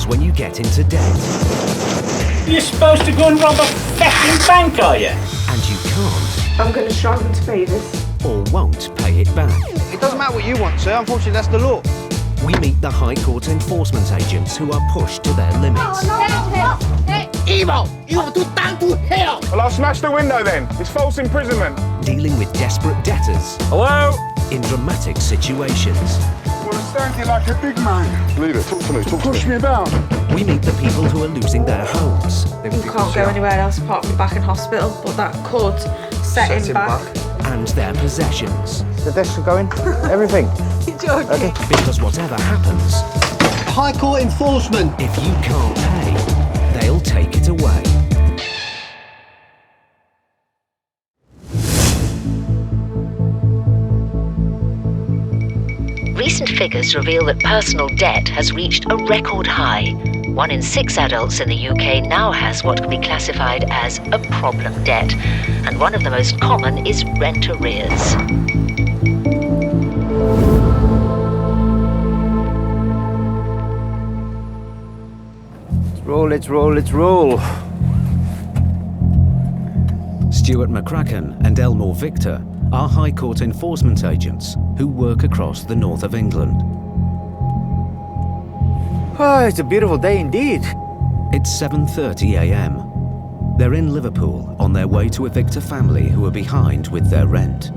happens when you get into debt. You're supposed to go and rob a fecking bank, are you? And you can't. I'm going to struggle to pay this. Or won't pay it back. It doesn't matter what you want, sir. Unfortunately, that's the law. We meet the High Court enforcement agents who are pushed to their limits. Evil! You have to turn to hell! Well, I'll smash the window then. It's false imprisonment. Dealing with desperate debtors. Hello? In dramatic situations. Well, I'm standing like a big man. Leave it. Talk to me. Push me about. We meet the people who are losing their homes. You can't go anywhere else apart from back in hospital, but that could set him back. And their possessions. The desk are going. Everything. Okay. Because whatever happens, High Court enforcement! if you can't pay, they'll take it away. Recent figures reveal that personal debt has reached a record high. 1 in 6 adults in the UK now has what can be classified as a problem debt, and one of the most common is rent arrears. Let's roll. Stuart McCracken and Elmor Victor are High Court enforcement agents who work across the north of England. Oh, it's a beautiful day indeed. It's 7:30 a.m. They're in Liverpool on their way to evict a family who are behind with their rent.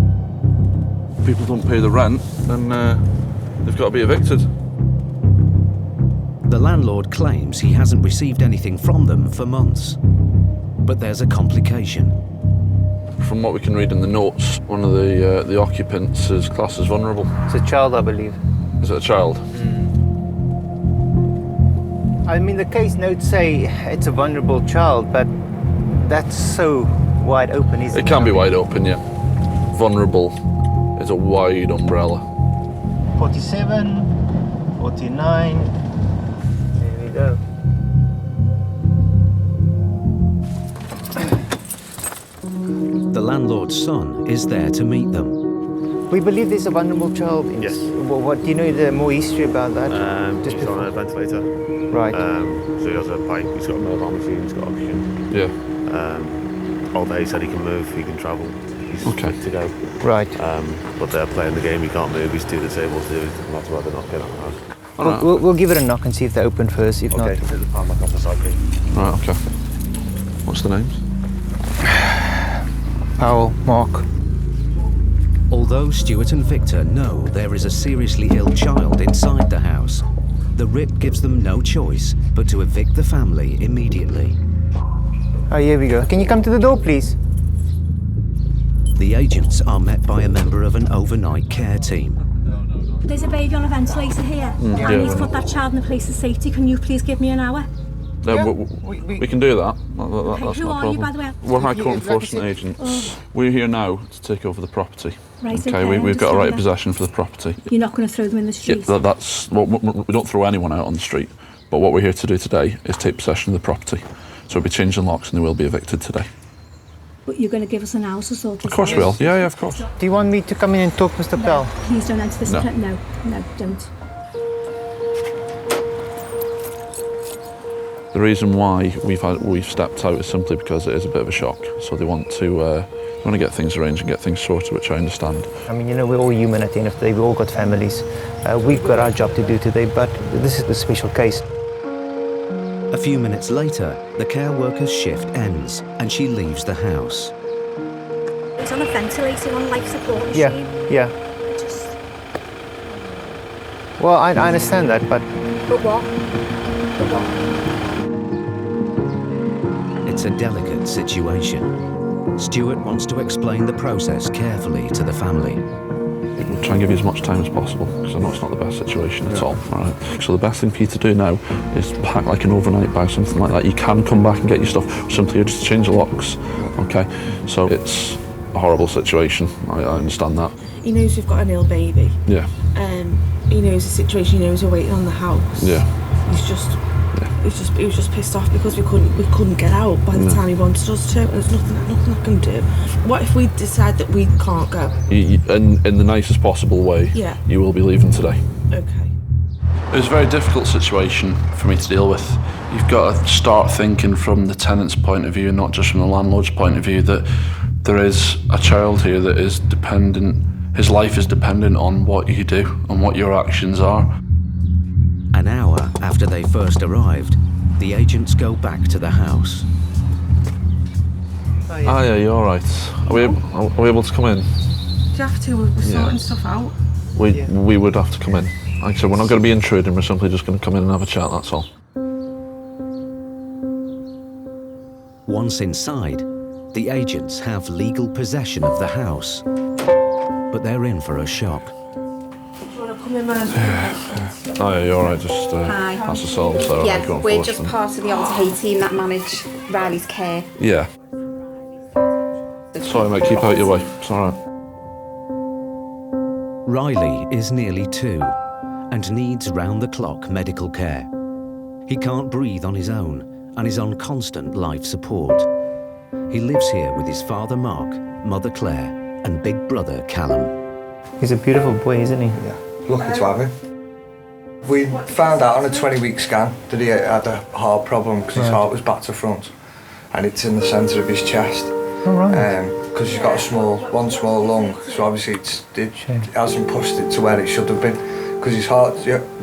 If people don't pay the rent, then they've got to be evicted. The landlord claims he hasn't received anything from them for months. But there's a complication. From what we can read in the notes, one of the occupants is classed as vulnerable. It's a child, I believe. Is it a child? I mean, the case notes say it's a vulnerable child, but that's so wide open, isn't it? It can be wide open, yeah. Vulnerable is a wide umbrella. 47, 49. There we go. The landlord's son is there to meet them. We believe there's a vulnerable child. Yes. What do you know the more history about that? He's on a ventilator. Right. So he has a pipe, he's got a mobile machine, he's got oxygen. Yeah. Although he said he can move, he can travel, he's Okay. good to go. Right. But they're playing the game, he can't move, he's too disabled to do it, and that's why they're not getting out of the house. We'll give it a knock and see if they're open first. If Okay, not, take the palm back off the side, please. Right, okay. What's the names? Powell, Mark. Although Stuart and Victor know there is a seriously ill child inside the house, the RIP gives them no choice but to evict the family immediately. Oh, here we go. Can you come to the door, please? The agents are met by a member of an overnight care team. There's a baby on a ventilator here. I need to put that child in a place of safety. Can you please give me an hour? We can do that. That's Who no are problem. you, by the way? We're High Court enforcement agents. We're here now to take over the property. Right, Okay, we've got a right of possession for the property. You're not going to throw them in the street? Yeah, that's we don't throw anyone out on the street. But what we're here to do today is take possession of the property. So we'll be changing locks and they will be evicted today. But you're going to give us an hour or so? Of course we will. Yeah, of course. Do you want me to come in and talk, Mr. Pell? Please don't enter this. No. No, don't. The reason why we've stepped out is simply because it is a bit of a shock. So they want to get things arranged and get things sorted, which I understand. I mean, you know, we're all human at the end of the day. We've all got families. We've got our job to do today, but this is the special case. A few minutes later, the care worker's shift ends and she leaves the house. It's on a ventilator, on life support machine. Yeah. Well, I understand that, but... But what? It's a delicate situation. Stuart wants to explain the process carefully to the family. We'll try and give you as much time as possible, because I know it's not the best situation at all. All right. So the best thing for you to do now is pack like an overnight bag, something like that. You can come back and get your stuff, or simply just change the locks. Okay, so it's a horrible situation, I understand that. He knows we've got an ill baby. Yeah. He knows the situation, he knows we're waiting on the house. Yeah. He was just pissed off because we couldn't get out by the time he wanted us to. There's nothing I can do. What if we decide that we can't go? In the nicest possible way, Yeah. you will be leaving today. Okay. It was a very difficult situation for me to deal with. You've got to start thinking from the tenant's point of view, not just from the landlord's point of view, that there is a child here that is dependent, his life is dependent on what you do and what your actions are. An hour after they first arrived, the agents go back to the house. Oh yeah, you're all right. Are we able to come in? Do you have to? We're sorting stuff out. We would have to come in. Like I said, we're not going to be intruding, we're simply just going to come in and have a chat, that's all. Once inside, the agents have legal possession of the house, but they're in for a shock. Do you want to come in, man? Oh yeah, you're all right, just pass us all. So yeah, we're just part of the Alter team that manage Riley's care. Yeah. Sorry mate, keep out your way, it's all right. Riley is nearly 2 and needs round-the-clock medical care. He can't breathe on his own and is on constant life support. He lives here with his father Mark, mother Claire and big brother Callum. He's a beautiful boy, isn't he? Yeah, lucky to have him. We found out on a 20-week scan that he had a heart problem because his heart was back to front and it's in the centre of his chest. Oh, right. Because he's got one small lung, so obviously it hasn't pushed it to where it should have been. Because his heart,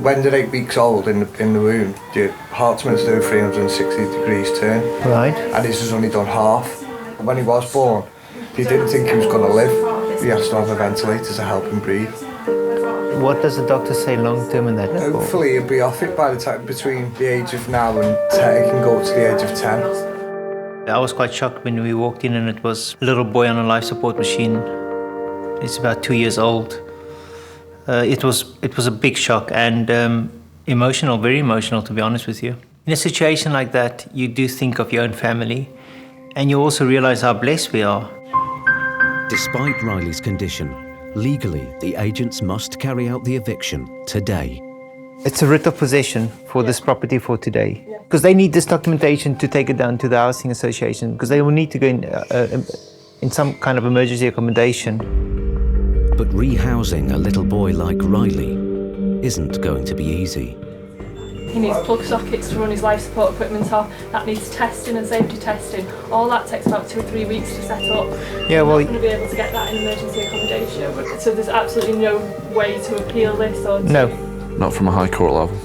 when they're 8 weeks old in the womb, your heart's meant to do a 360 degrees turn. Right. And his has only done half. When he was born, he didn't think he was going to live. He has to have a ventilator to help him breathe. What does the doctor say long term in that? Hopefully he'll be off it by the time between the age of now and 10. He can go up to the age of 10. I was quite shocked when we walked in and it was a little boy on a life support machine. It's about 2 years old. It was a big shock and emotional, very emotional, to be honest with you. In a situation like that, you do think of your own family and you also realise how blessed we are. Despite Riley's condition, legally the agents must carry out the eviction today. It's a writ of possession for this property for today. Because they need this documentation to take it down to the housing association, because they will need to go in some kind of emergency accommodation. But rehousing a little boy like Riley isn't going to be easy. He needs plug sockets to run his life support equipment off. That needs testing and safety testing. All that takes about 2 or 3 weeks to set up. Yeah, well, you're not going to be able to get that in emergency accommodation. So there's absolutely no way to appeal this or No. Not from a high court level.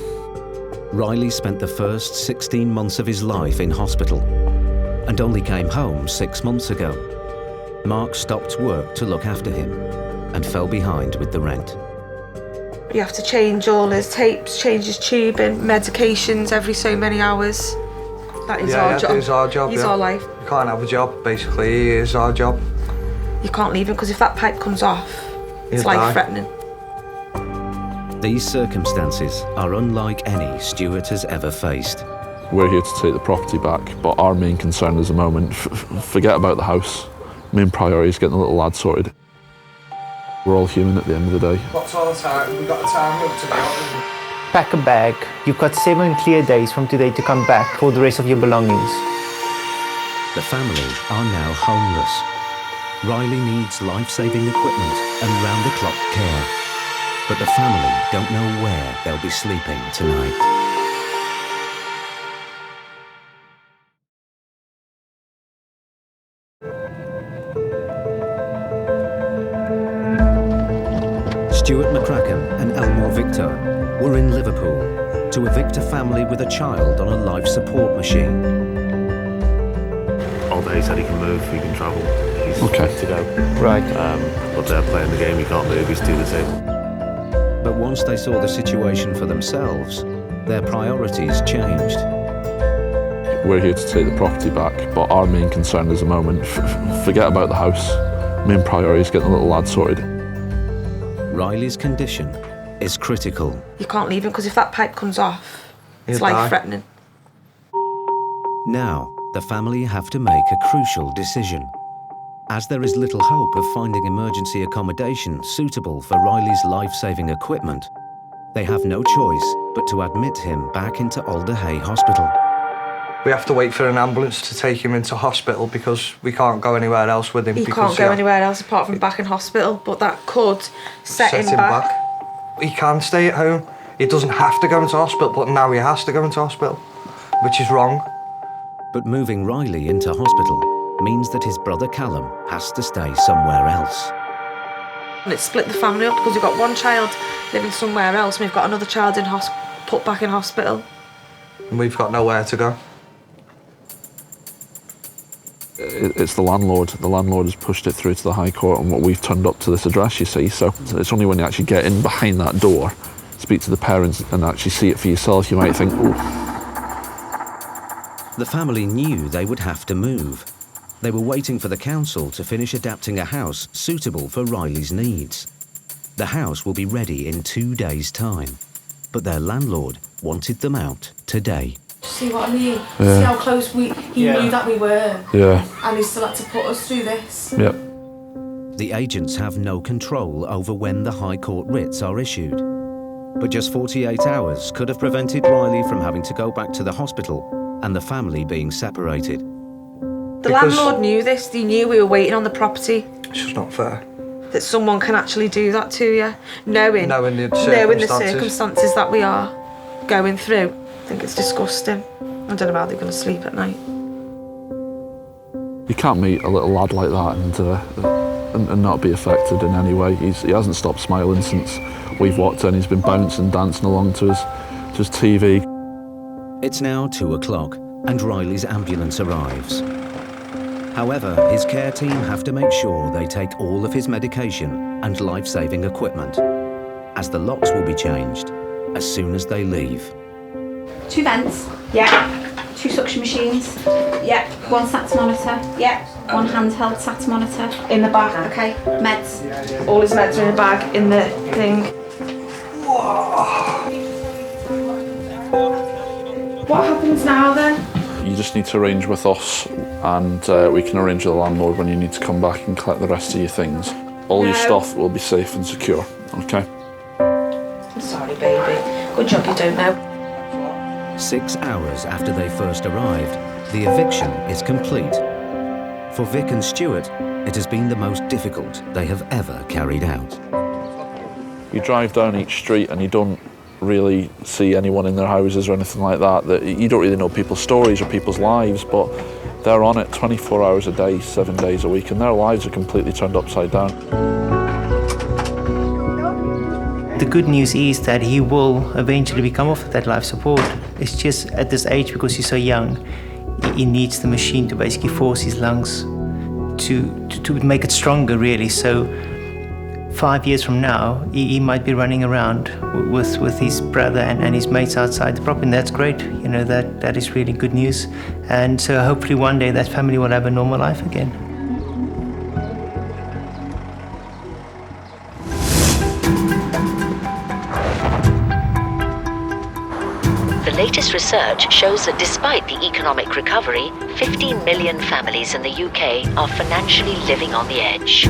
Riley spent the first 16 months of his life in hospital and only came home 6 months ago. Mark stopped work to look after him and fell behind with the rent. You have to change all his tapes, change his tubing, medications every so many hours. That is our job. It is our job. He's our life. You can't have a job, basically. He is our job. You can't leave him because if that pipe comes off, it's life-threatening. These circumstances are unlike any Stuart has ever faced. We're here to take the property back, but our main concern is the moment. Forget about the house. Main priority is getting the little lad sorted. We're all human at the end of the day. What's all the time? We've got the time up to be honest. Pack a bag. You've got 7 clear days from today to come back for the rest of your belongings. The family are now homeless. Riley needs life-saving equipment and round-the-clock care. But the family don't know where they'll be sleeping tonight. Stuart and Elmor Victor were in Liverpool to evict a family with a child on a life support machine. All day he said he can move, he can travel, he's okay to go. Right. But they're playing the game, he can't move, he's too disabled. But once they saw the situation for themselves, their priorities changed. We're here to take the property back, but our main concern is the moment. Forget about the house. Main priority is getting the little lad sorted. Riley's condition is critical. You can't leave him because if that pipe comes off, it's life-threatening. Now, the family have to make a crucial decision. As there is little hope of finding emergency accommodation suitable for Riley's life-saving equipment, they have no choice but to admit him back into Alder Hey Hospital. We have to wait for an ambulance to take him into hospital because we can't go anywhere else with him. He can't go anywhere else apart from back in hospital, but that could set him back. He can stay at home. He doesn't have to go into hospital, but now he has to go into hospital, which is wrong. But moving Riley into hospital means that his brother Callum has to stay somewhere else. And it split the family up because we've got one child living somewhere else and we've got another child put back in hospital. And we've got nowhere to go. It's the landlord. The landlord has pushed it through to the High Court, and what we've turned up to this address, you see. So it's only when you actually get in behind that door, speak to the parents and actually see it for yourself, you might think, oh. The family knew they would have to move. They were waiting for the council to finish adapting a house suitable for Riley's needs. The house will be ready in 2 days' time, but their landlord wanted them out today. See what I mean? Yeah. See how close he knew that we were. Yeah. And he still had to put us through this. Yep. The agents have no control over when the High Court writs are issued. But just 48 hours could have prevented Riley from having to go back to the hospital and the family being separated. The landlord knew this. He knew we were waiting on the property. It's just not fair. That someone can actually do that to you, knowing the circumstances that we are going through. I think it's disgusting. I don't know how they're going to sleep at night. You can't meet a little lad like that and not be affected in any way. He hasn't stopped smiling since we've walked in. He's been bouncing, dancing along to his TV. It's now 2 o'clock and Riley's ambulance arrives. However, his care team have to make sure they take all of his medication and life-saving equipment, as the locks will be changed as soon as they leave. 2 vents, yeah. 2 suction machines, yeah. 1 SAT monitor, yeah. 1 handheld SAT monitor. In the bag. Okay, meds. All his meds are in the bag, in the thing. What happens now then? You just need to arrange with us, and we can arrange with the landlord when you need to come back and collect the rest of your things. All your stuff will be safe and secure, okay? I'm sorry, baby. Good job you don't know. 6 hours after they first arrived, the eviction is complete. For Vic and Stuart, it has been the most difficult they have ever carried out. You drive down each street and you don't really see anyone in their houses or anything like that. You don't really know people's stories or people's lives, but they're on it 24 hours a day, 7 days a week, and their lives are completely turned upside down. The good news is that he will eventually become off that life support. It's just at this age, because he's so young, he needs the machine to basically force his lungs to make it stronger, really. So 5 years from now, he might be running around with his brother and his mates outside the property, and that's great. You know, that is really good news. And so hopefully one day that family will have a normal life again. The latest research shows that despite the economic recovery, 15 million families in the UK are financially living on the edge.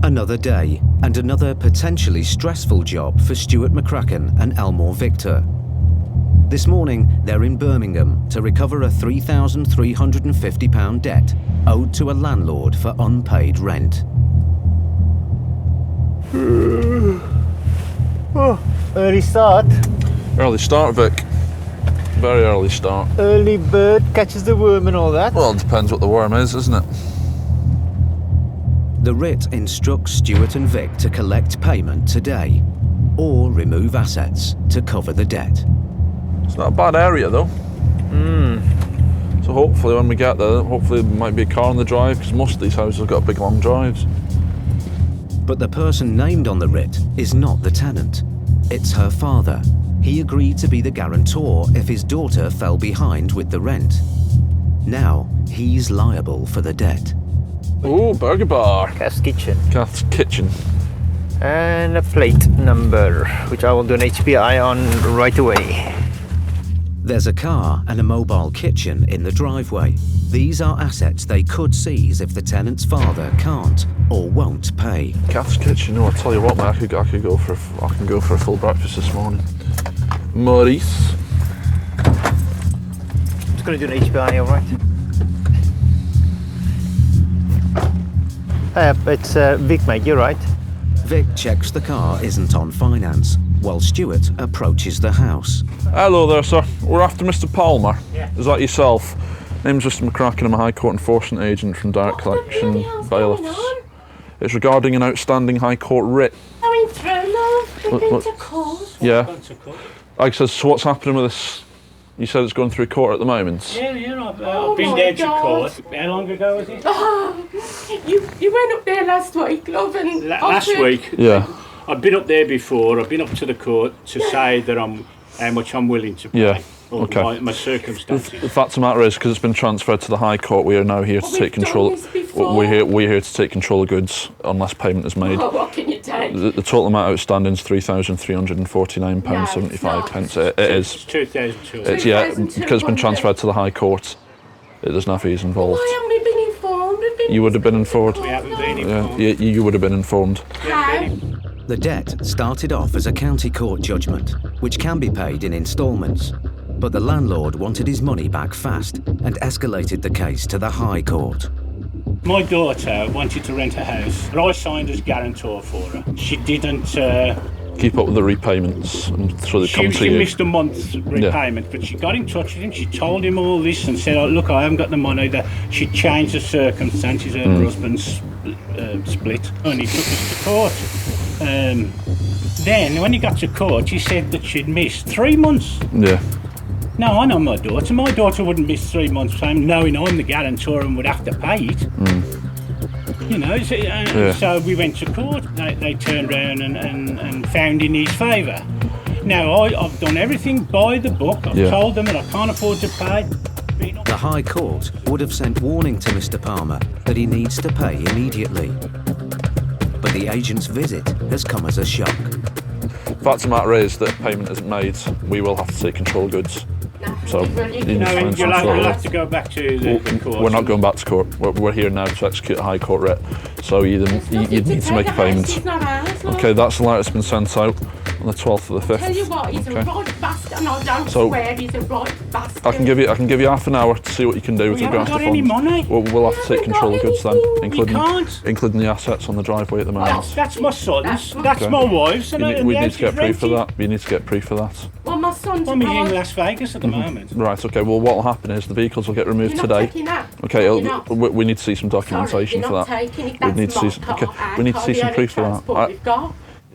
Another day and another potentially stressful job for Stuart McCracken and Elmor Victor. This morning, they're in Birmingham to recover a £3,350 debt owed to a landlord for unpaid rent. Oh, early start. Early start, Vic. Very early start. Early bird catches the worm and all that. Well, it depends what the worm is, isn't it? The writ instructs Stuart and Vic to collect payment today or remove assets to cover the debt. It's not a bad area, though. So hopefully when we get there, hopefully there might be a car on the drive, because most of these houses have got big long drives. But the person named on the writ is not the tenant. It's her father. He agreed to be the guarantor if his daughter fell behind with the rent. Now he's liable for the debt. Oh, burger bar. Kath's Kitchen. Kath's Kitchen. And a plate number, which I will do an HPI on right away. There's a car and a mobile kitchen in the driveway. These are assets they could seize if the tenant's father can't or won't pay. Kath's Kitchen. No, I'll tell you what, mate. I can go for a full breakfast this morning. Maurice. Just going to do an HPI, all right? It's Vic, mate, you're right. Vic checks the car isn't on finance, while Stuart approaches the house. Hello there, sir. We're after Mr. Palmer. Yeah. Is that yourself? Name's Mr. McCracken. I'm a High Court enforcement agent from Direct Collection Bailiffs. It's regarding an outstanding High Court writ. Going through, love. We've been to court. Yeah. Like I said, so what's happening with this? You said it's going through court at the moment? Yeah, I've been there to court. How long ago was it? Oh, you went up there last week, love, and... Last week? Yeah. I've been up there before. I've been up to the court to say that how much I'm willing to pay. Yeah. Okay. My circumstances. The fact of the matter is, because it's been transferred to the High Court, we are now here to take control. We're here to take control of goods unless payment is made. Oh, what can you take? The total amount outstanding is £3,349.75. It is. It's 2,200. It's because it's been transferred to the High Court. There's no fees involved. Why haven't we been informed? You would have been informed. We haven't been informed. Yeah, you would have been informed. How? The debt started off as a county court judgment, which can be paid in instalments. But the landlord wanted his money back fast and escalated the case to the High Court. My daughter wanted to rent a house, but I signed as guarantor for her. She didn't... keep up with the repayments, and so they come to you. She missed a month's repayment, but she got in touch with him. She told him all this and said, oh, look, I haven't got the money. She changed the circumstances. Her husband split, and he took us to court. Then, when he got to court, he said that she'd missed 3 months. Yeah. No, I know my daughter. My daughter wouldn't miss 3 months' time, knowing I'm the guarantor and would have to pay it. You know, so we went to court. They turned around and found in his favour. Now, I've done everything by the book. I've told them that I can't afford to pay. The High Court would have sent warning to Mr. Palmer that he needs to pay immediately. But the agent's visit has come as a shock. The fact of the matter is that if payment isn't made, we will have to take control of goods. So you'll have to go back to the court. We're not going back to court. We're here now to execute a High Court writ. So you'd need to make a payment. Okay, that's the letter that's been sent out on the 12th of the 5th. Tell you what, he's a right bastard, and I don't swear he's a right bastard. I can give you half an hour to see what you can do with regards to funds. Any money. We'll have to take control of goods then, including the assets on the driveway at the moment. That's my son's. That's my wife's. We need to get proof of that. We need to get proof of that. Well, my son's in Las Vegas at the moment. Right. Okay. Well, what will happen is the vehicles will get removed today. Okay. We need to see some documentation for that. We need to see. We need to see some proof of that.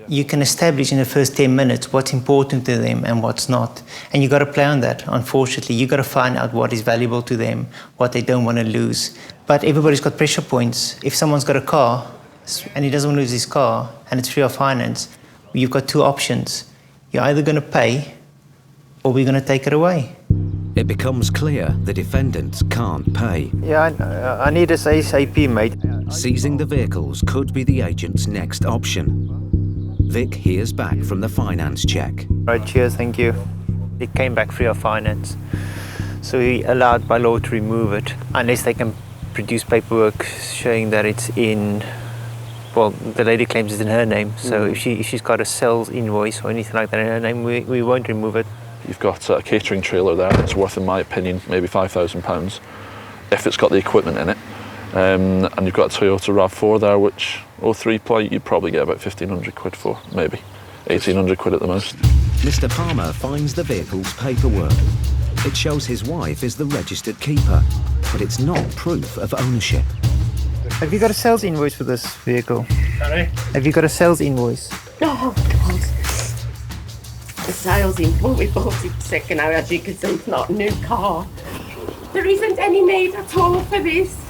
You can establish in the first 10 minutes what's important to them and what's not. And you've got to play on that, unfortunately. You've got to find out what is valuable to them, what they don't want to lose. But everybody's got pressure points. If someone's got a car and he doesn't want to lose his car and it's free of finance, you've got two options. You're either going to pay or we're going to take it away. It becomes clear the defendants can't pay. Yeah, I need this ASAP, mate. Seizing the vehicles could be the agent's next option. Vic hears back from the finance check. Right, cheers, thank you. It came back free of finance. So he allowed by law to remove it, unless they can produce paperwork showing that it's in, well, the lady claims it's in her name. So if she's got a sales invoice or anything like that in her name, we won't remove it. You've got a catering trailer there that's worth, in my opinion, maybe £5,000 if it's got the equipment in it. And you've got a Toyota RAV4 there, which 03 plate you'd probably get about 1,500 quid for, maybe 1,800 quid at the most. Mr. Palmer finds the vehicle's paperwork. It shows his wife is the registered keeper, but it's not proof of ownership. Have you got a sales invoice for this vehicle? Sorry? Have you got a sales invoice? Oh, God. The sales invoice, we bought it second hand, as you can see, it's not a new car. There isn't any need at all for this.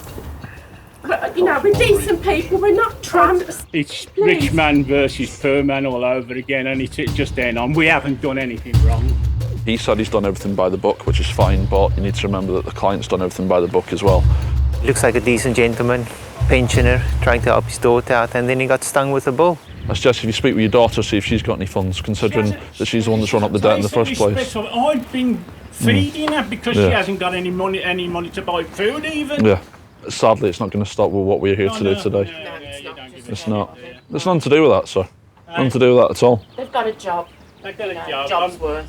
But, you know, we're decent people, we're not tramps. It's rich man versus poor man all over again, and it's just then on. We haven't done anything wrong. He said he's done everything by the book, which is fine, but you need to remember that the client's done everything by the book as well. Looks like a decent gentleman, pensioner, trying to help his daughter out, and then he got stung with a bull. I suggest if you speak with your daughter, see if she's got any funds, considering that she's the one that's run up the debt in the first place. I've been feeding her because she hasn't got any money to buy food even. Yeah. Sadly, it's not going to stop with what we're here to do today. It's not. There's nothing to do with that, sir. Nothing to do with that at all. They've got a job. They've got a job. Job's worth.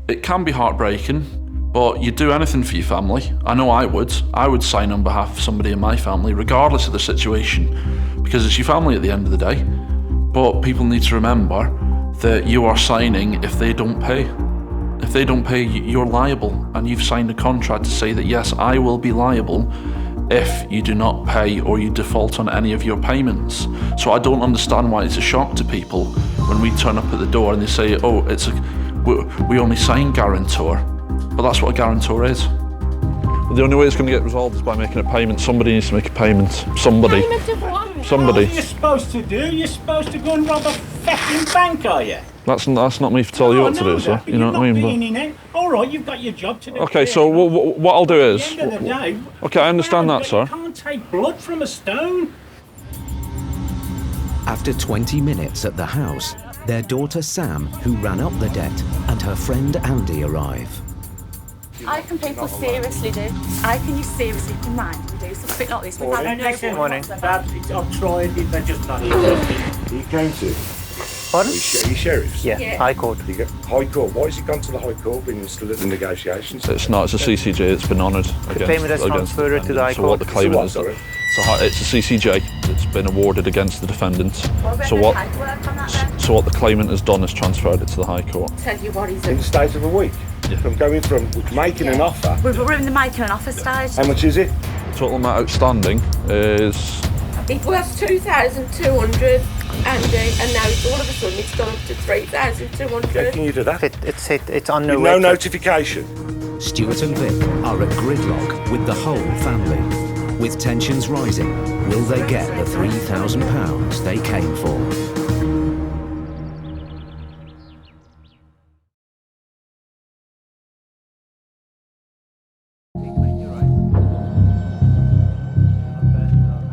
It can be heartbreaking, But you'd do anything for your family. I know I would. I would sign on behalf of somebody in my family, regardless of the situation, because it's your family at the end of the day. But people need to remember that you are signing if they don't pay. If they don't pay, you're liable, and you've signed a contract to say that, yes, I will be liable if you do not pay or you default on any of your payments. So I don't understand why it's a shock to people when we turn up at the door and they say, oh, we only sign Guarantor. But that's what a guarantor is. The only way it's going to get resolved is by making a payment. Somebody needs to make a payment. Somebody. Payment of what? Somebody. What are you supposed to do? You're supposed to go and rob a fecking bank, are you? That's not me for telling you what to do, sir. You know what I mean? All right, you've got your job to do. Okay, so what I'll do is... At the end of the day... Okay, I understand that, sir. You can't take blood from a stone. After 20 minutes at the house, their daughter Sam, who ran up the debt, and her friend Andy arrive. How can people seriously do? How can you seriously mind to do something like this? Morning. Dad, I've tried, they're just not interested. You came to? Pardon? Are you sheriffs? Yeah, High Court. High Court. Why has it gone to the High Court being still at the negotiations? It's not, it's a CCJ that's been honoured. The payment has transferred to the High Court. So what the claimant is... It's a CCJ that's been awarded against the defendant. So what the claimant has done is transferred it to the High Court. Tell you what he's in the state of a week. Yeah. From going from making an offer. We're in the making an offer stage. How much is it? Total amount outstanding is... It was 2,200, and now it's all of a sudden it's gone up to 3,200. Can you do that? It's on the no notification. Stuart and Vic are at gridlock with the whole family. With tensions rising, will they get the £3,000 they came for?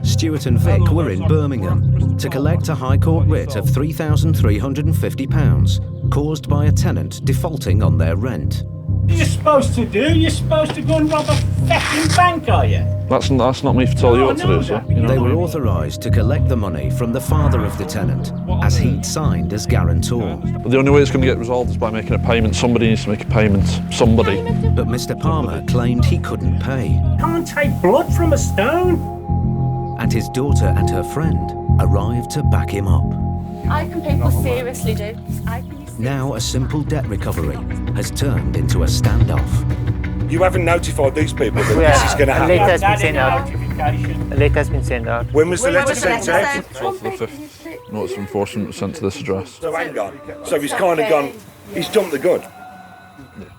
Stuart and Vic were in Birmingham to collect a High Court writ of £3,350 caused by a tenant defaulting on their rent. What are you supposed to do? You're supposed to go and rob a fecking bank, are you? That's not me for telling you what to do, sir. They were authorised to collect the money from the father of the tenant, as he'd signed as guarantor. The only way it's going to get resolved is by making a payment. Somebody needs to make a payment. Somebody. But Mr. Palmer claimed he couldn't pay. Can't take blood from a stone. And his daughter and her friend arrived to back him up. How can people seriously do? Now a simple debt recovery has turned into a standoff. You haven't notified these people that this is going to happen. A letter has been sent out. A letter has been sent out. When was the letter sent out? 12th of the 5th. Notice of enforcement was sent to this address. So hang on. So he's kind of gone, he's jumped the gun.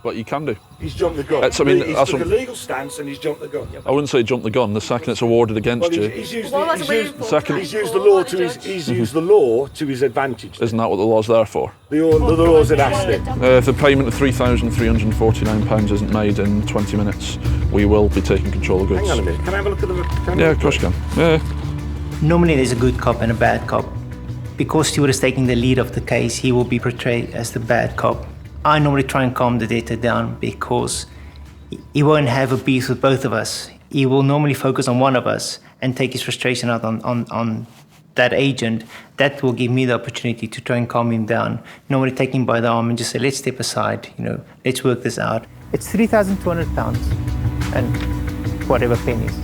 What you can do. He's jumped the gun. He's took a legal stance and he's jumped the gun. I wouldn't say jump the gun. The second it's awarded against you. He's used the law to his advantage. Isn't that what the law's there for? The law's an asset. If the payment of £3,349 isn't made in 20 minutes, we will be taking control of goods. Hang on a minute. Can I have a look at the... Yeah, of course you can. Yeah. Normally there's a good cop and a bad cop. Because Stuart is taking the lead of the case, he will be portrayed as the bad cop. I normally try and calm the debtor down because he won't have a beef with both of us. He will normally focus on one of us and take his frustration out on that agent. That will give me the opportunity to try and calm him down. Normally take him by the arm and just say, let's step aside, let's work this out. It's £3,200 and whatever pennies.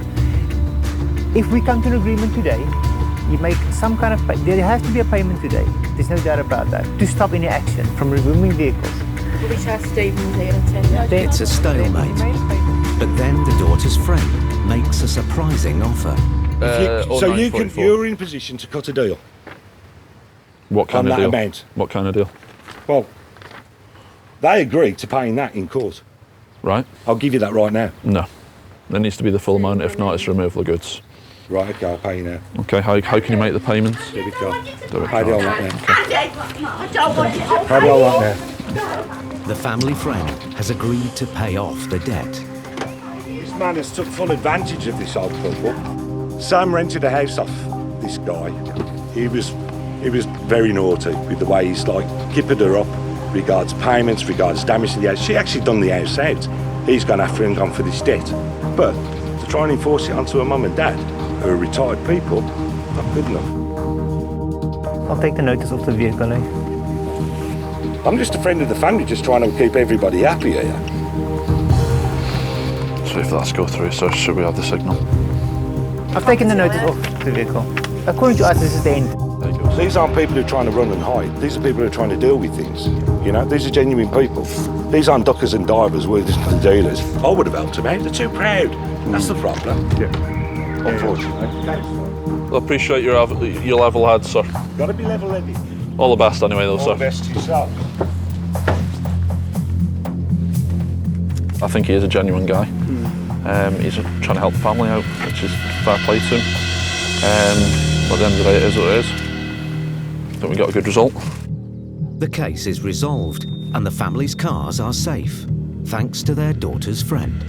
If we come to an agreement today, you make some kind of there has to be a payment today. There's no doubt about that. To stop any action from removing vehicles. Which has Stephen here attended. It's a stalemate. But then the daughter's friend makes a surprising offer. You're in position to cut a deal. What kind of deal? Amount. What kind of deal? Well, they agreed to paying that in court. Right. I'll give you that right now. No. There needs to be the full amount. If not, it's removal of goods. Right, okay, I'll pay you now. Okay, how can you make the payments? Debit card. Pay the all right now. Pay the all right now. The family friend has agreed to pay off the debt. This man has took full advantage of this old couple. Sam rented a house off this guy. He was very naughty with the way he's kippered her up, regards payments, regards damage to the house. She actually done the house out. He's gone after and gone for this debt. But to try and enforce it onto her mum and dad, who are retired people, not good enough. I'll take the notice off the vehicle, eh? I'm just a friend of the family, just trying to keep everybody happy here. wait for that to go through, so should we have the signal? I've taken the notice off the vehicle. According to us, this is the end. These aren't people who are trying to run and hide. These are people who are trying to deal with things. You know, these are genuine people. These aren't duckers and divers with the dealers. I would have helped them out. They're too proud. That's the problem. Yeah. Unfortunately. I appreciate your level head, sir. Got to be level-headed. All the best anyway, though, sir. All the best to yourself. I think he is a genuine guy. He's trying to help the family out, which is fair play to him. But at the end of the day, it is what it is. I think we got a good result. The case is resolved and the family's cars are safe, thanks to their daughter's friend.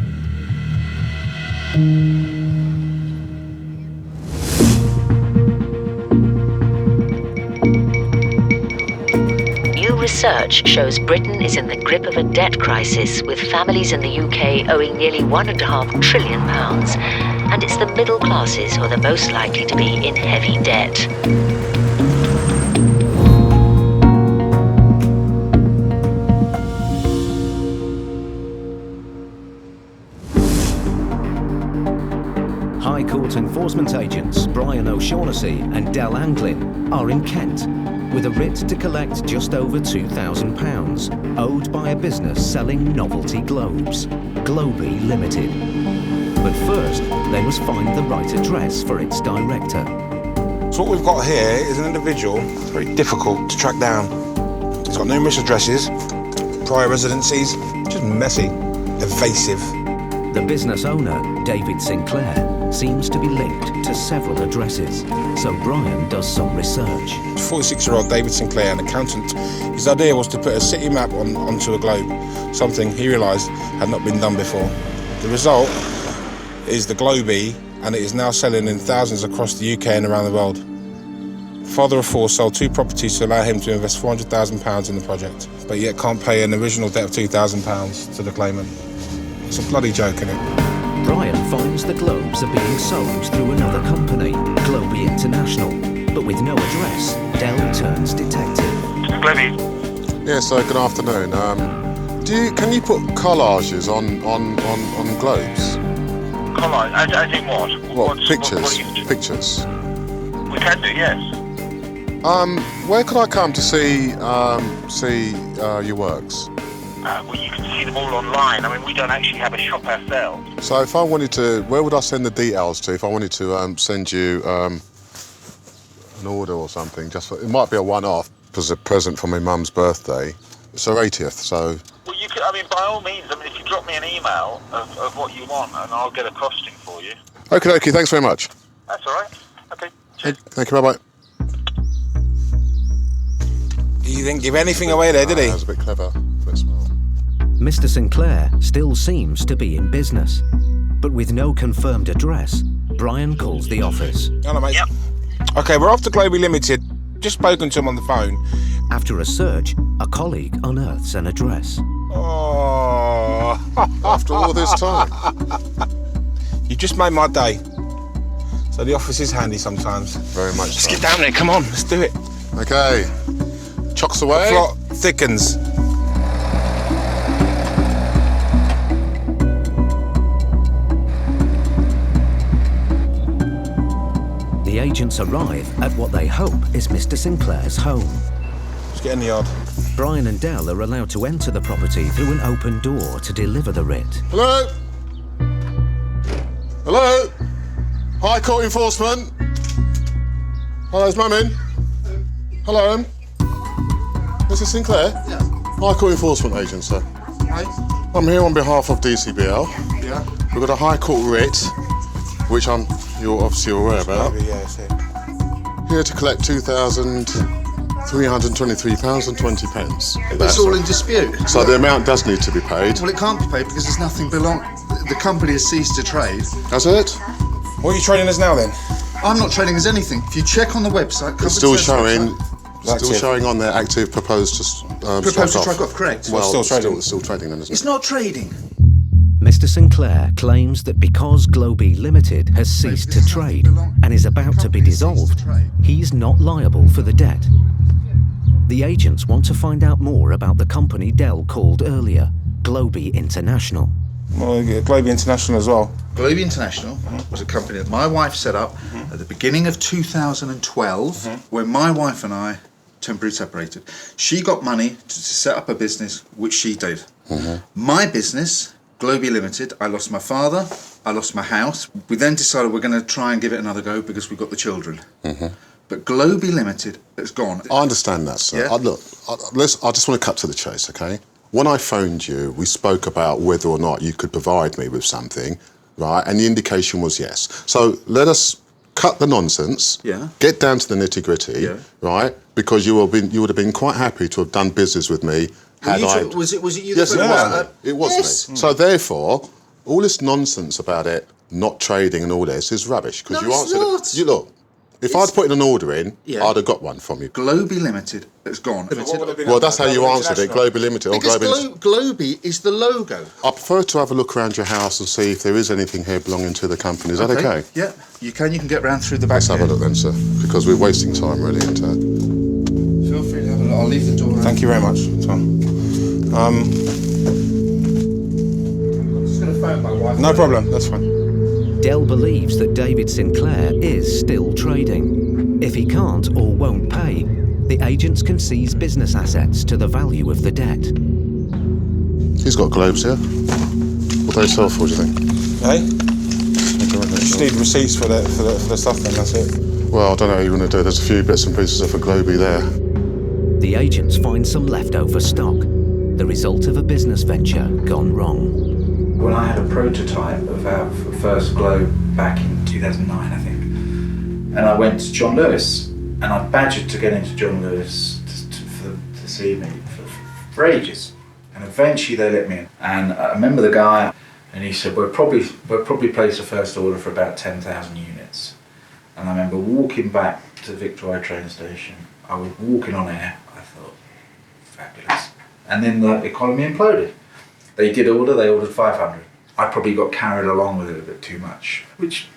New research shows Britain is in the grip of a debt crisis, with families in the UK owing nearly £1.5 trillion. And it's the middle classes who are the most likely to be in heavy debt. High Court enforcement agents Brian O'Shaughnessy and Dael are in Kent with a writ to collect just over £2,000 owed by a business selling novelty globes, Globy Limited. But first, they must find the right address for its director. So what we've got here is an individual that's very difficult to track down. He's got numerous addresses, prior residencies, just messy, evasive. The business owner, David Sinclair, seems to be linked to several addresses, so Brian does some research. 46-year-old David Sinclair, an accountant. His idea was to put a city map onto a globe, something he realised had not been done before. The result is the Globy, and it is now selling in thousands across the UK and around the world. Father of four sold 2 properties to allow him to invest £400,000 in the project, but yet can't pay an original debt of £2,000 to the claimant. It's a bloody joke, isn't it? Brian finds the globes are being sold through another company, Globy International, but with no address, Dael turns detective. Globy. Yeah, so good afternoon. Can you put collages on globes? Collage, as in what? What, pictures? Pictures. We can do, yes. Where could I come to see your works? Well, you can see them all online. I mean, we don't actually have a shop ourselves. So if I wanted to, where would I send the details to if I wanted to send you an order or something? It might be a one-off as a present for my mum's birthday. It's her 80th, so... Well, you could, I mean, by all means, I mean, if you drop me an email of what you want, and I'll get a costing for you. Okay, thanks very much. That's all right. Okay. Thank you, bye-bye. He didn't give anything away there, did he? That was a bit clever. Mr. Sinclair still seems to be in business, but with no confirmed address, Brian calls the office. Hello, mate. Yep. OK, we're off to Globy Limited. Just spoken to him on the phone. After a search, a colleague unearths an address. Oh, after all this time. You just made my day. So the office is handy sometimes. Very much Let's so. get down there, come on, let's do it. OK. Chocks away. The plot thickens. The agents arrive at what they hope is Mr. Sinclair's home. Let's get in the yard. Brian and Dael are allowed to enter the property through an open door to deliver the writ. Hello? Hello? High Court enforcement? Hello, is Mum in? Hello? Mr. Sinclair? Yeah. High Court enforcement agent, sir. Hi. I'm here on behalf of DCBL. Yeah. We've got a High Court writ, which you're obviously aware about. Yeah, it's it. Here to collect £2,323.20. It's all in dispute. So the amount does need to be paid. Well, it can't be paid because there's nothing the company has ceased to trade. Has it? What are you trading as now then? I'm not trading as anything. If you check on the website, it's still showing. Still showing on there active proposed to strike off. Correct. Well, still trading. It's still trading then, isn't it? It's not trading. Mr. Sinclair claims that because Globy Limited has ceased to trade and is about to be dissolved, he's not liable for the debt. The agents want to find out more about the company Dael called earlier, Globy International. Well, Globe International as well. Globe International was a company that my wife set up at the beginning of 2012 when my wife and I temporarily separated. She got money to set up a business, which she did. My business, Globe Limited, I lost my father, I lost my house. We then decided we're going to try and give it another go because we've got the children. But Globe Limited is gone. I understand that, sir. Yeah? I just want to cut to the chase, okay? When I phoned you, we spoke about whether or not you could provide me with something, right? And the indication was yes. So let us cut the nonsense, get down to the nitty-gritty, right? Because you would have been quite happy to have done business with me had I... Was it you? Yes, it was me. So therefore, all this nonsense about it not trading and all this is rubbish. Because you answered it. Look, if I'd put in an order in, I'd have got one from you. Globe Limited has gone. Well, that's how you answered it, Globe Limited. Because Globe is the logo. I prefer to have a look around your house and see if there is anything here belonging to the company. Is that okay? Yeah, you can. You can get round through the back. Let's have a look then, sir, because we're wasting time really. Feel free to have a look. I'll leave the door. Thank you very much, Tom. I'm just going to phone my wife. No problem. That's fine. Dael believes that David Sinclair is still trading. If he can't or won't pay, the agents can seize business assets to the value of the debt. He's got globes here. What do they sell for, do you think? Hey? Just need receipts for the stuff then, that's it. Well, I don't know what you want to do. There's a few bits and pieces of a Globey there. The agents find some leftover stock, the result of a business venture gone wrong. When I had a prototype of our first Globe back in 2009, I think, and I went to John Lewis, and I badgered to get into John Lewis to see me for ages, and eventually they let me in. And I remember the guy, and he said, we'll probably place a first order for about 10,000 units. And I remember walking back to the Victoria train station. I was walking on air. I thought, fabulous. And then the economy imploded. They ordered 500. I probably got carried along with it a bit too much, which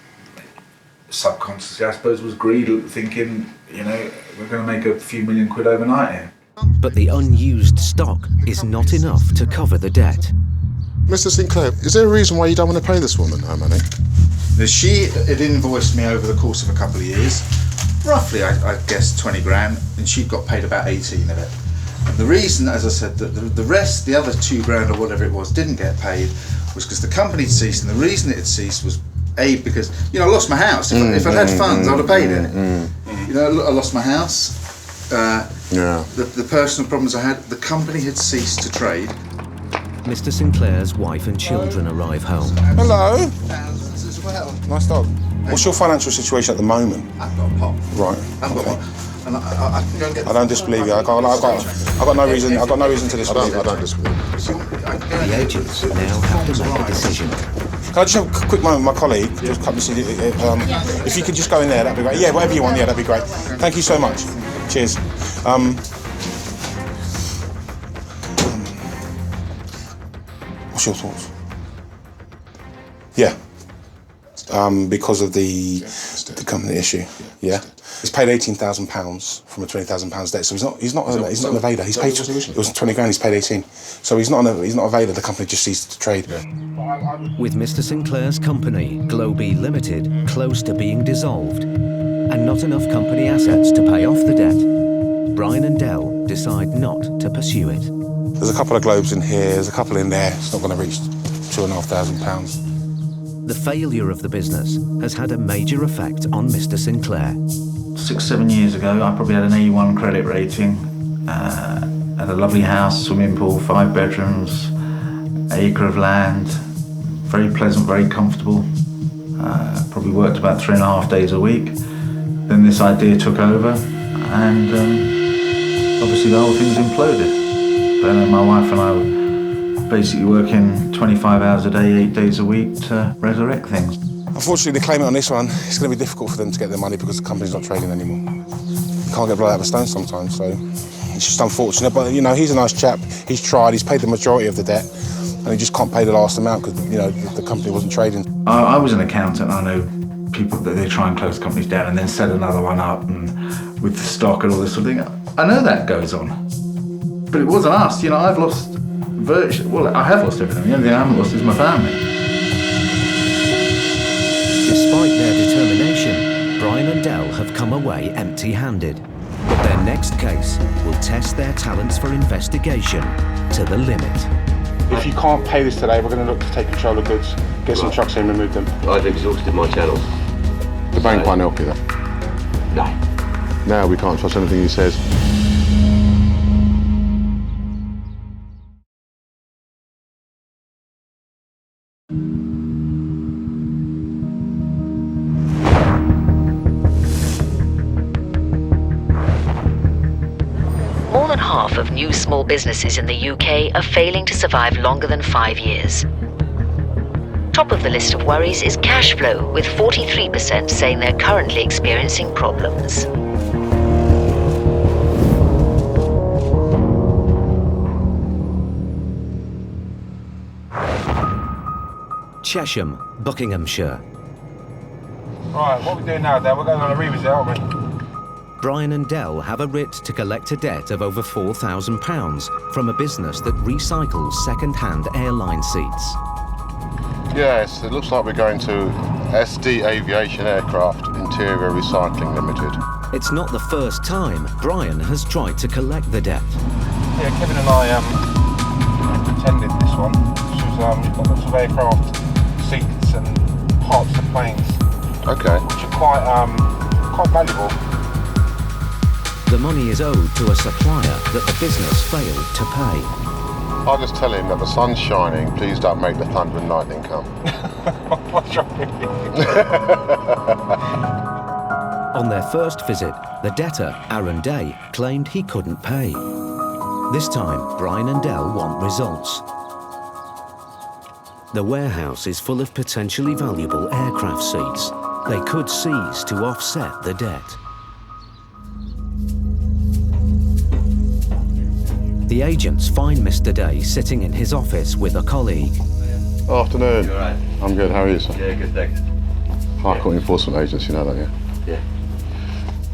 subconsciously, I suppose, was greed, thinking, we're going to make a few million quid overnight here. But the unused stock is not enough to cover the debt. Mr. Sinclair, is there a reason why you don't want to pay this woman her money? She had invoiced me over the course of a couple of years, roughly, I guess, 20 grand, and she'd got paid about 18 of it. And the reason, as I said, that the rest, the other 2 grand or whatever it was, didn't get paid was because the company had ceased, and the reason it had ceased was because I lost my house. If I'd had funds, I'd have paid it. I lost my house. The personal problems I had, the company had ceased to trade. Mr. Sinclair's wife and children arrive home. Hello. Thousands as well. Nice dog. What's your financial situation at the moment? I've got a pop. Right. I've got one. And I can go and get. I don't disbelieve you. I've got no reason. I've got no reason to disbelieve. I don't disbelieve. The agents now have to make a decision. Can I just have a quick moment with my colleague? Just cut me. If you could just go in there, that'd be great. Yeah, whatever you want. Yeah, that'd be great. Thank you so much. Cheers. What's your thoughts? Yeah. Because of the company issue. Yeah. He's paid £18,000 from a £20,000 debt, so he's not an evader. He's paid. It was 20 grand. He's paid 18. So he's not an evader. The company just ceased to trade. With Mr. Sinclair's company, Globe Limited, close to being dissolved, and not enough company assets to pay off the debt, Brian and Dael decide not to pursue it. There's a couple of globes in here. There's a couple in there. It's not going to reach £2,500. The failure of the business has had a major effect on Mr. Sinclair. 6-7 years ago, I probably had an A1 credit rating, had a lovely house, swimming pool, 5 bedrooms, acre of land, very pleasant, very comfortable. Probably worked about 3.5 days a week. Then this idea took over, and obviously the whole thing's imploded. Then my wife and I were basically working 25 hours a day, 8 days a week to resurrect things. Unfortunately, the claimant on this one, it's going to be difficult for them to get their money because the company's not trading anymore. You can't get blood out of a stone sometimes, so it's just unfortunate. But, he's a nice chap. He's tried. He's paid the majority of the debt, and he just can't pay the last amount because, the company wasn't trading. I was an accountant. I know people that they try and close companies down and then set another one up, and with the stock and all this sort of thing. I know that goes on, but it wasn't us. I've lost virtually, well, I have lost everything. The only thing I haven't lost is my family. Despite their determination, Brian and Dael have come away empty-handed. But their next case will test their talents for investigation to the limit. If you can't pay this today, we're going to look to take control of goods, get some trucks in and remove them. I've exhausted my channels. The bank won't help you then? No. Now we can't trust anything he says. More than half of new small businesses in the UK are failing to survive longer than 5 years. Top of the list of worries is cash flow, with 43% saying they're currently experiencing problems. Chesham, Buckinghamshire. Right, what we're doing now, Dad, we're going on a revisit, aren't we? Brian and Dael have a writ to collect a debt of over £4,000 from a business that recycles second-hand airline seats. Yes, it looks like we're going to SD Aviation Aircraft Interior Recycling Limited. It's not the first time Brian has tried to collect the debt. Yeah, Kevin and I attended this one. This was, we've got lots of aircraft seats and parts of planes. Okay. Which are quite valuable. The money is owed to a supplier that the business failed to pay. I'll just tell him that the sun's shining, please don't make the thunder and lightning come. What's wrong with you? On their first visit, the debtor, Aaron Day, claimed he couldn't pay. This time, Brian and Dael want results. The warehouse is full of potentially valuable aircraft seats. They could seize to offset the debt. The agents find Mr. Day sitting in his office with a colleague. Afternoon. You all right? I'm good, how are you, sir? Yeah, good, thanks. High Court Enforcement Agency, you know that, yeah? Yeah.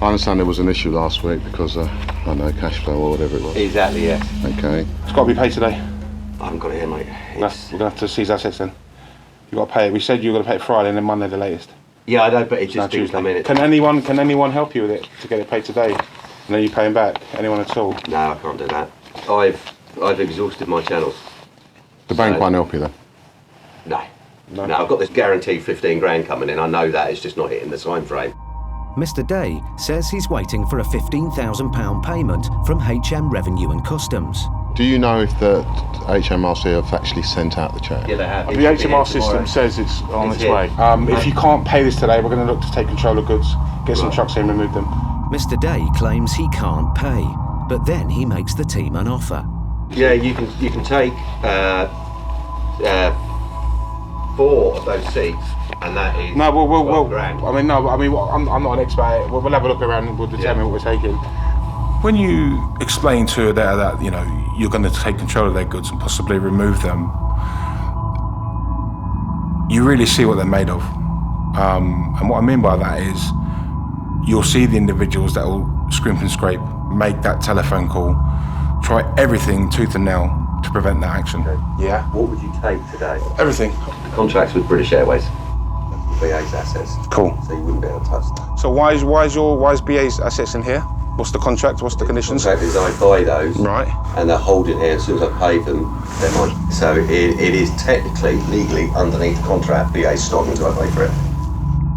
I understand there was an issue last week because, I don't know, cash flow or whatever it was. Exactly, yes. Okay. It's got to be paid today. I haven't got it here, mate. We're going to have to seize assets then. You've got to pay it. We said you were going to pay it Friday and then Monday the latest. Yeah, I know, but it just didn't come in. Can anyone help you with it to get it paid today? And then you pay him back? Anyone at all? No, I can't do that. I've exhausted my channels. The bank won't help you then? No. No, I've got this guaranteed 15 grand coming in. I know that, it's just not hitting the time frame. Mr. Day says he's waiting for a £15,000 payment from HM Revenue and Customs. Do you know if the HMRC have actually sent out the cheque? Yeah, they have. The HMR system says it's on its way. If you can't pay this today, we're going to look to take control of goods, get some trucks in, remove them. Mr. Day claims he can't pay, but then he makes the team an offer. Yeah, you can take 4 of those seats, and that is no. Well, grand. I'm not an expert. We'll have a look around and we'll determine what we're taking. When you explain to her that you know you're going to take control of their goods and possibly remove them, you really see what they're made of. And what I mean by that is, you'll see the individuals that will scrimp and scrape, make that telephone call, try everything tooth and nail to prevent that action. Yeah. What would you take today? Everything. The contract's with British Airways. BA's assets. Cool. So you wouldn't be able to touch them. So why is BA's assets in here? What's the contract? What's the conditions? The contract is I buy those. Right. And they're holding here. As soon as I pay them, they're mine. So it is technically, legally, underneath the contract, BA's stock until I pay for it.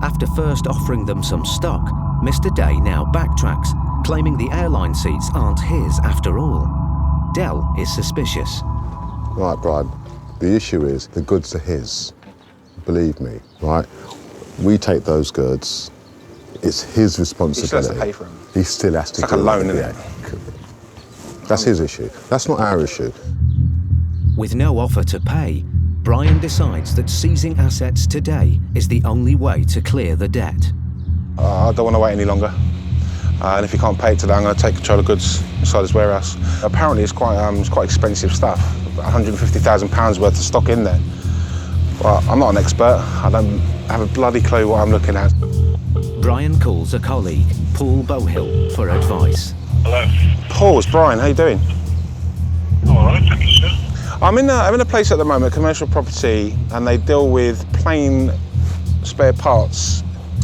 After first offering them some stock, Mr. Day now backtracks, claiming the airline seats aren't his after all. Dael is suspicious. Right, Brian, the issue is the goods are his. Believe me, right? We take those goods, it's his responsibility. He still has to pay for them. He still has to It's like a loan, isn't it? That's his issue. That's not our issue. With no offer to pay, Brian decides that seizing assets today is the only way to clear the debt. I don't want to wait any longer. And if you can't pay it today, I'm going to take control of goods inside his warehouse. Apparently, it's quite expensive stuff. About £150,000 worth of stock in there. Well, I'm not an expert. I don't have a bloody clue what I'm looking at. Brian calls a colleague, Paul Bowhill, for advice. Hello. Paul, it's Brian. How you doing? All right, thank you, sir. I'm in a place at the moment, commercial property, and they deal with plain spare parts.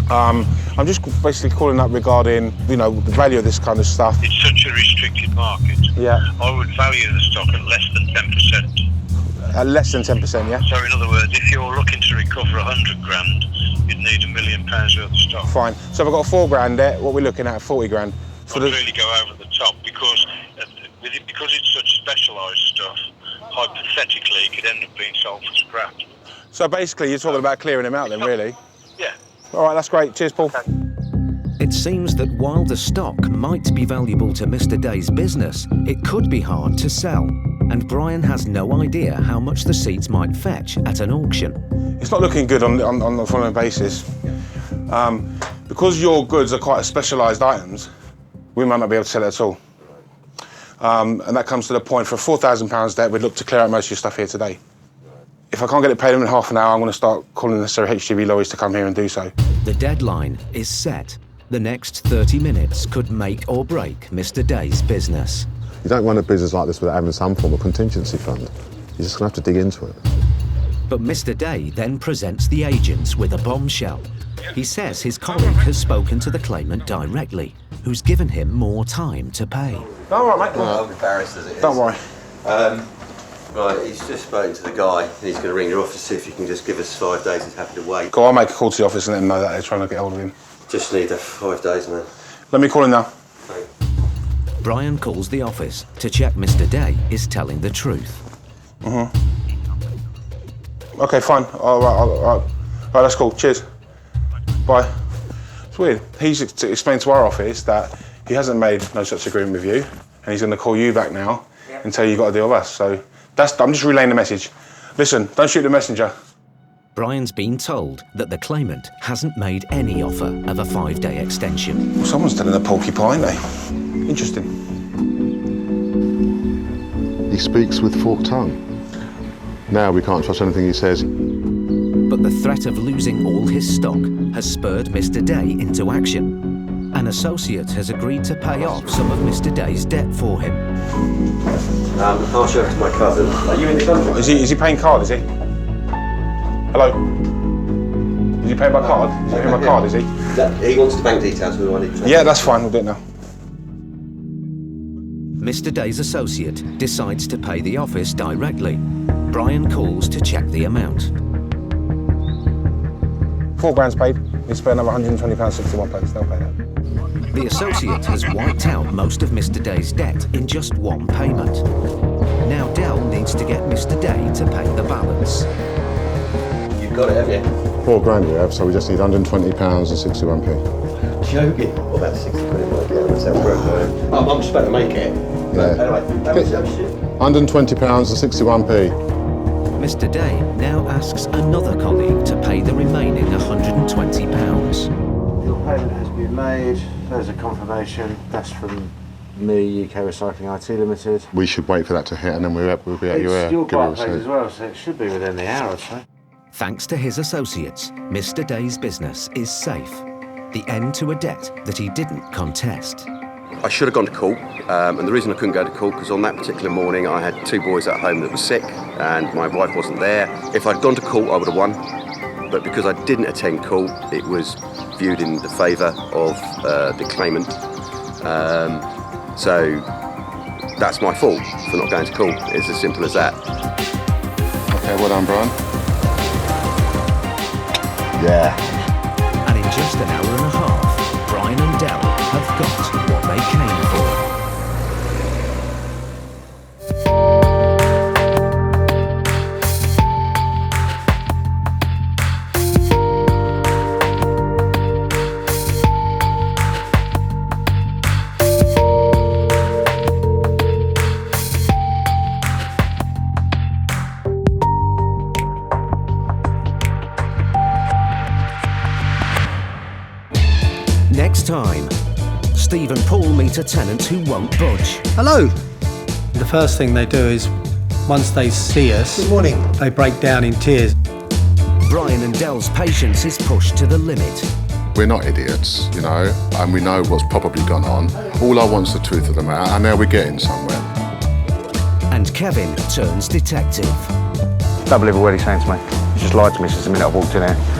I'm just basically calling up regarding, the value of this kind of stuff. It's such a restricted market. Yeah. I would value the stock at less than 10%. At less than 10%, yeah? So in other words, if you're looking to recover 100 grand, you'd need £1 million worth of stock. Fine. So if I've got 4 grand there, what we're looking at, 40 grand. I'd really go over the top because it's such specialised stuff, hypothetically it could end up being sold for scrap. So basically you're talking about clearing them out then, really? Yeah. All right, that's great. Cheers, Paul. It seems that while the stock might be valuable to Mr. Day's business, it could be hard to sell. And Brian has no idea how much the seats might fetch at an auction. It's not looking good on the following basis. Because your goods are quite specialised items, we might not be able to sell it at all. And that comes to the point, for £4,000 debt, we'd look to clear out most of your stuff here today. If I can't get it paid in half an hour, I'm going to start calling the necessary HGV lorries to come here and do so. The deadline is set. The next 30 minutes could make or break Mr. Day's business. You don't run a business like this without having some form of contingency fund. You're just going to have to dig into it. But Mr. Day then presents the agents with a bombshell. He says his colleague has spoken to the claimant directly, who's given him more time to pay. All right, mate. I'm embarrassed as it is. Don't worry. Right, he's just spoken to the guy, and he's going to ring your office, see if you can just give us 5 days. He's happy to wait. Go on, I'll make a call to the office and let them know that they're trying to get hold of him. Just need 5 days, man. Let me call him now. Brian calls the office to check Mr. Day is telling the truth. Okay, fine. All right, that's cool. Cheers. Bye. It's weird. He's explained to our office that he hasn't made no such agreement with you, and he's going to call you back now and tell you you've got to deal with us. So I'm just relaying the message. Listen, don't shoot the messenger. Brian's been told that the claimant hasn't made any offer of a 5-day extension. Well, someone's telling a porcupine, ain't they? Interesting. He speaks with forked tongue. Now we can't trust anything he says. But the threat of losing all his stock has spurred Mr. Day into action. An associate has agreed to pay off some of Mr. Day's debt for him. I'll show it to my cousin. Are you in the country? Is he paying card, is he? Hello? Is he paying by card? Is he paying by card, is he? He wants the bank details. Yeah, that's fine. We'll do it now. Mr. Day's associate decides to pay the office directly. Brian calls to check the amount. 4 grand's paid. He's paid another £120.61. They'll pay that. The associate has wiped out most of Mr. Day's debt in just one payment. Now Dael needs to get Mr. Day to pay the balance. You've got it, haven't you? 4 grand you have, so we just need £120.61p. Joking. Well, about 60 quid it might be. I'm just about to make it. Yeah. Anyway, £120.61p. Mr. Day now asks another colleague to pay the remaining £120. Your payment has been made. There's a confirmation. That's from me, UK Recycling IT Limited. We should wait for that to hit and then we'll be at It's your give you a part paid receipt. as well, so it should be within the hour or so. Thanks to his associates, Mr. Day's business is safe. The end to a debt that he didn't contest. I should have gone to court, and the reason I couldn't go to court because on that particular morning I had 2 boys at home that were sick and my wife wasn't there. If I'd gone to court I would have won, but because I didn't attend court it was viewed in the favour of the claimant. So that's my fault for not going to court. It's as simple as that. Okay, well done, Brian. Yeah. And in just an hour and a half, Brian and Dael have got what they came for. Next time, Steve and Paul meet a tenant who won't budge. Hello. The first thing they do is, once they see us, good morning, they break down in tears. Brian and Dael's patience is pushed to the limit. We're not idiots, you know, and we know what's probably gone on. All I want's the truth of the matter, and now we're getting somewhere. And and Kevin turns detective. Don't believe a word he's saying to me. He's just lied to me since the minute I walked in here.